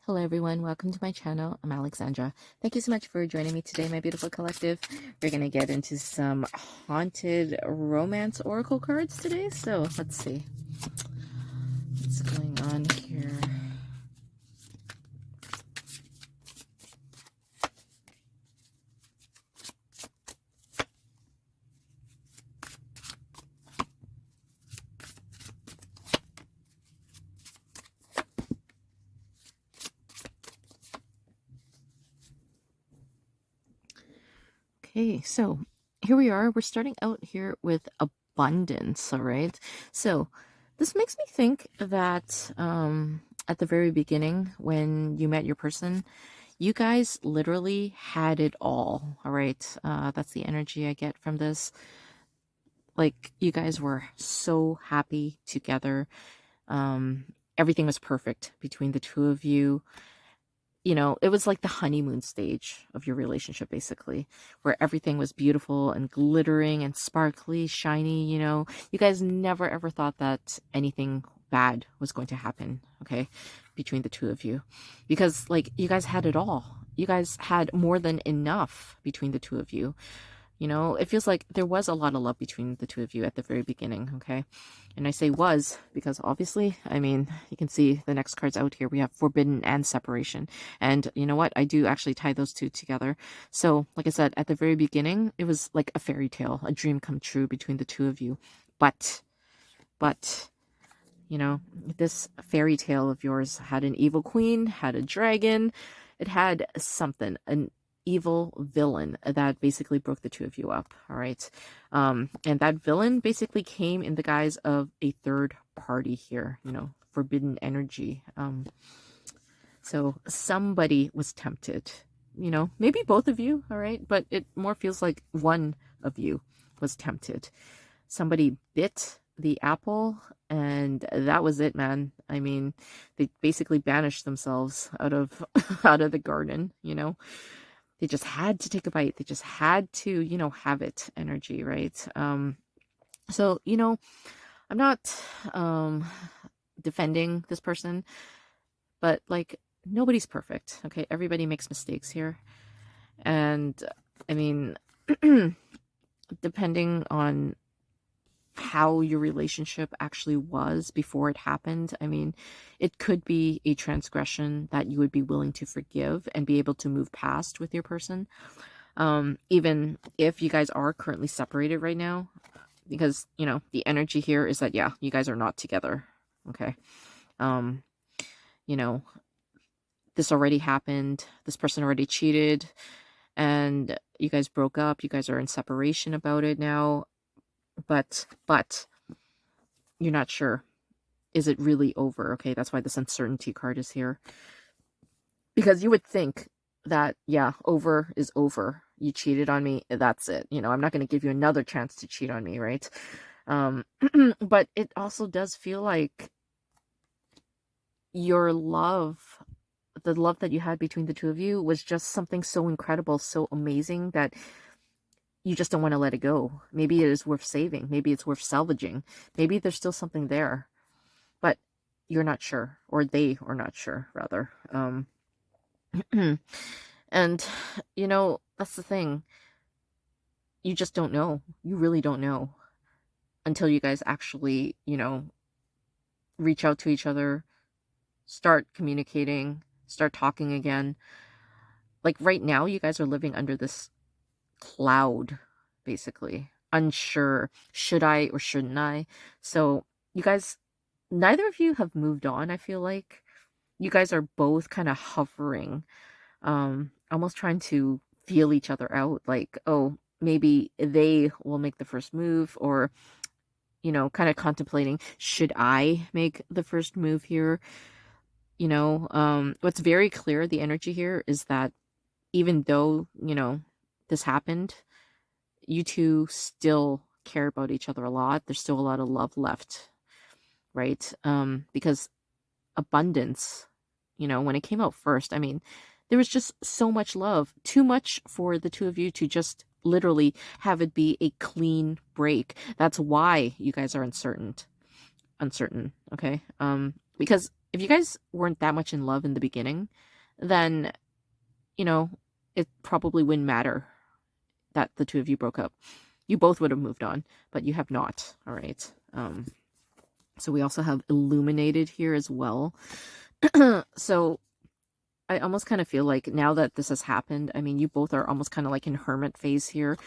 Hello everyone, welcome to my channel. I'm Alexandra. Thank you so much for joining me today, my beautiful collective. We're going to get into some haunted romance oracle cards today. So let's see what's going on here. Okay, so here we are. We're starting out here with abundance, all right? So this makes me think that at the very beginning, when you met your person, you guys literally had it all right? That's the energy I get from this. Like, you guys were so happy together. Um, Everything was perfect between the two of you. You know, it was like the honeymoon stage of your relationship, basically, where everything was beautiful and glittering and sparkly, shiny. You know, you guys never ever thought that anything bad was going to happen, okay, between the two of you, because like you guys had it all. You guys had more than enough between the two of you. You know, it feels like there was a lot of love between the two of you at the very beginning, okay? And I say was because obviously, I mean, you can see the next cards out here. We have forbidden and separation. And you know what? I do actually tie those two together. So, like I said, at the very beginning, it was like a fairy tale, a dream come true between the two of you. But, you know, this fairy tale of yours had an evil queen, had a dragon, it had something, an evil villain that basically broke the two of you up. All right. And that villain basically came in the guise of a third party here, you know, forbidden energy. So somebody was tempted, you know, maybe both of you. All right. But it more feels like one of you was tempted. Somebody bit the apple, and that was it, man. I mean, they basically banished themselves out of out of the garden, you know. They just had to take a bite. They just had to, you know, have it energy, right? So, you know, I'm not defending this person, but like nobody's perfect, okay? Everybody makes mistakes here. And I mean, depending on how your relationship actually was before it happened, I mean, it could be a transgression that you would be willing to forgive and be able to move past with your person. Even if you guys are currently separated right now, because, you know, the energy here is that, yeah, you guys are not together. Okay. You know, this already happened. This person already cheated and you guys broke up. You guys are in separation about it now. But you're not sure. Is it really over? Okay, that's why this uncertainty card is here. Because you would think that, yeah, over is over. You cheated on me, that's it. You know, I'm not going to give you another chance to cheat on me, right? But it also does feel like your love, the love that you had between the two of you was just something so incredible, so amazing that you just don't want to let it go. Maybe it is worth saving. Maybe it's worth salvaging. Maybe there's still something there, but you're not sure, or they are not sure, rather. And, you know, that's the thing. You just don't know. You really don't know until you guys actually, you know, reach out to each other, start communicating, start talking again. Like right now, you guys are living under this cloud, basically. Unsure. Should I or shouldn't I? So you guys, neither of you have moved on, I feel like. You guys are both kind of hovering, almost trying to feel each other out. Like, oh, maybe they will make the first move, or, you know, kind of contemplating, should I make the first move here? You know, what's very clear, the energy here is that even though, you know, this happened, you two still care about each other a lot. There's still a lot of love left, right? Because abundance, you know, when it came out first, I mean, there was just so much love, too much for the two of you to just literally have it be a clean break. That's why you guys are uncertain, okay? Because if you guys weren't that much in love in the beginning, then, you know, it probably wouldn't matter that the two of you broke up. You both would have moved on, but you have not. All right. So we also have illuminated here as well. So I almost kind of feel like now that this has happened, I mean, you both are almost kind of like in hermit phase here,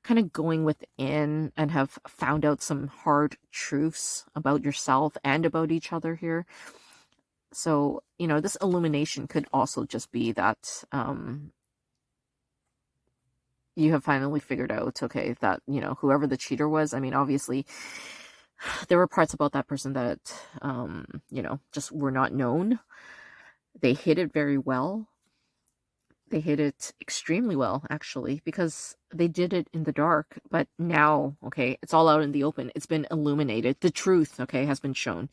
kind of going within and have found out some hard truths about yourself and about each other here. So, this illumination could also just be that you have finally figured out, okay, that, whoever the cheater was, I mean, obviously, there were parts about that person that, just were not known. They hid it very well. They hid it extremely well, actually, because they did it in the dark. But now, okay, it's all out in the open. It's been illuminated. The truth, okay, has been shown.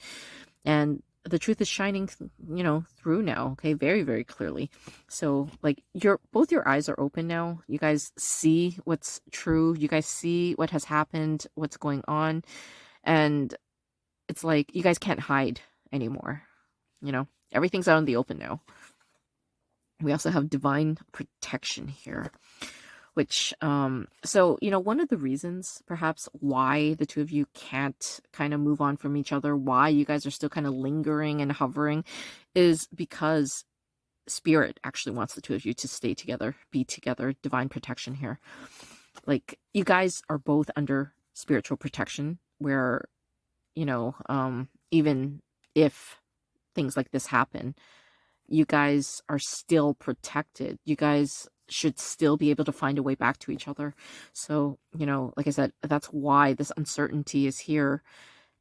And the truth is shining, through now, okay, very, very clearly. So, like, both your eyes are open now. You guys see what's true. You guys see what has happened, what's going on. And it's like you guys can't hide anymore. Everything's out in the open now. We also have divine protection here, which, so, one of the reasons perhaps why the two of you can't kind of move on from each other, why you guys are still kind of lingering and hovering, is because spirit actually wants the two of you to stay together, be together, divine protection here. Like, you guys are both under spiritual protection where, even if things like this happen, you guys are still protected. You guys should still be able to find a way back to each other. So, like I said, that's why this uncertainty is here.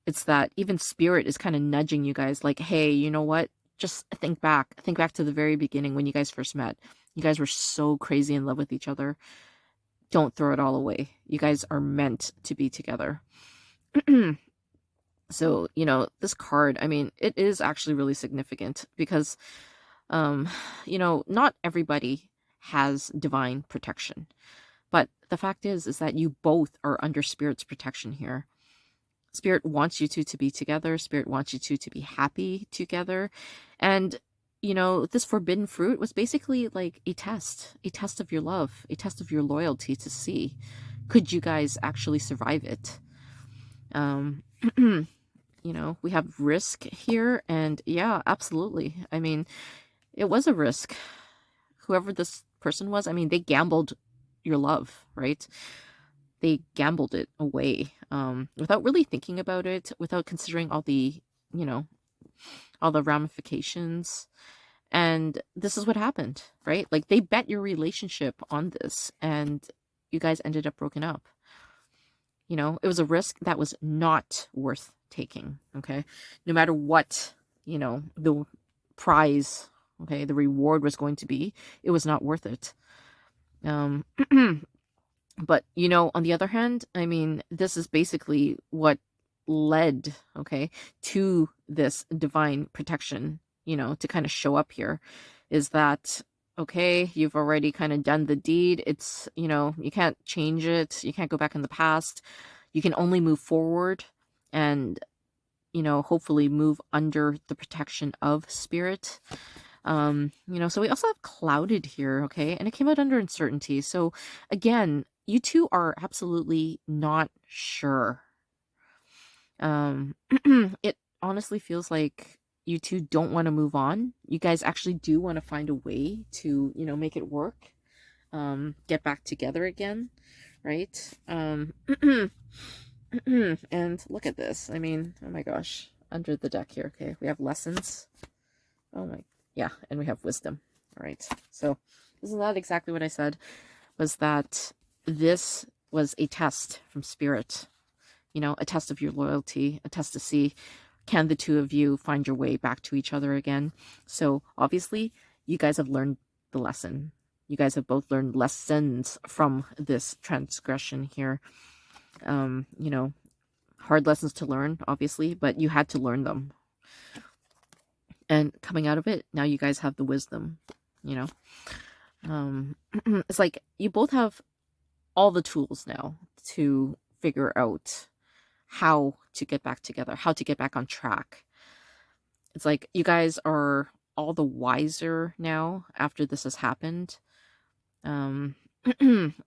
It's that even spirit is kind of nudging you guys like, hey, you know what? Just think back. Think back to the very beginning when you guys first met. You guys were so crazy in love with each other. Don't throw it all away. You guys are meant to be together. So, this card, I mean, it is actually really significant because not everybody has divine protection. But the fact is that you both are under Spirit's protection here. Spirit wants you two to be together. Spirit wants you two to be happy together. And, this forbidden fruit was basically like a test of your love, a test of your loyalty to see, could you guys actually survive it? We have risk here. And yeah, absolutely. I mean, it was a risk. Whoever this person was, I mean, they gambled your love, right? They gambled it away without really thinking about it, without considering all the, all the ramifications. And this is what happened, right? Like, they bet your relationship on this and you guys ended up broken up. It was a risk that was not worth taking, okay? No matter what, the prize, okay, the reward was going to be, it was not worth it. But, on the other hand, I mean, this is basically what led, okay, to this divine protection, to kind of show up here, is that, okay, you've already kind of done the deed. It's, you can't change it. You can't go back in the past. You can only move forward and, hopefully move under the protection of spirit. So we also have clouded here, okay? And it came out under uncertainty. So again, you two are absolutely not sure. It honestly feels like you two don't want to move on. You guys actually do want to find a way to, make it work. Get back together again, right? And look at this. I mean, oh my gosh, under the deck here, okay? We have lessons. Oh my, yeah, and we have wisdom. All right. So isn't that exactly what I said? Was that this was a test from spirit, a test of your loyalty, a test to see, can the two of you find your way back to each other again? So obviously you guys have learned the lesson. You guys have both learned lessons from this transgression here. Hard lessons to learn, obviously, but you had to learn them. And coming out of it, now you guys have the wisdom, it's like you both have all the tools now to figure out how to get back together, how to get back on track. It's like you guys are all the wiser now after this has happened. Um,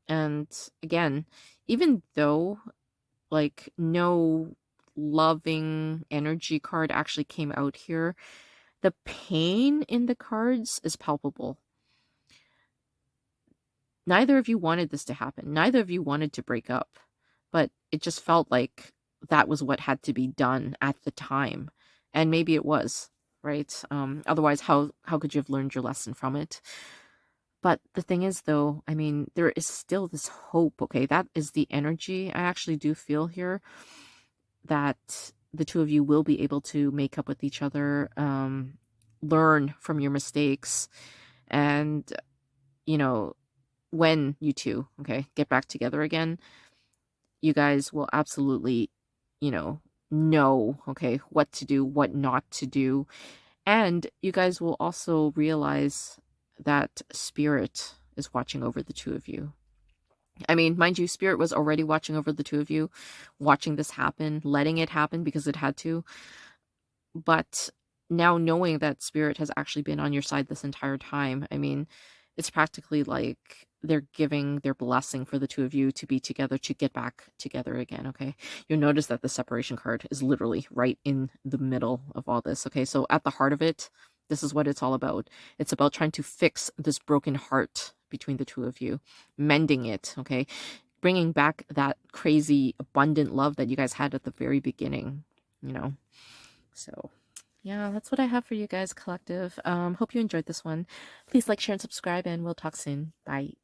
and again, even though like no loving energy card actually came out here, the pain in the cards is palpable. Neither of you wanted this to happen. Neither of you wanted to break up, but it just felt like that was what had to be done at the time. And maybe it was, right? Otherwise, how could you have learned your lesson from it? But the thing is, though, I mean, there is still this hope, okay? That is the energy I actually do feel here, that the two of you will be able to make up with each other, learn from your mistakes, and, you know, when you two, okay, get back together again, you guys will absolutely, know, okay, what to do, what not to do. And you guys will also realize that spirit is watching over the two of you. I mean, mind you, spirit was already watching over the two of you, watching this happen, letting it happen because it had to. But now knowing that spirit has actually been on your side this entire time, I mean, it's practically like they're giving their blessing for the two of you to be together, to get back together again, okay? You'll notice that the separation card is literally right in the middle of all this, okay? So at the heart of it, this is what it's all about. It's about trying to fix this broken heart between the two of you, mending it, okay? Bringing back that crazy abundant love that you guys had at the very beginning, you know? So, yeah, that's what I have for you guys, collective. Hope you enjoyed this one. Please like, share, and subscribe, and we'll talk soon. Bye.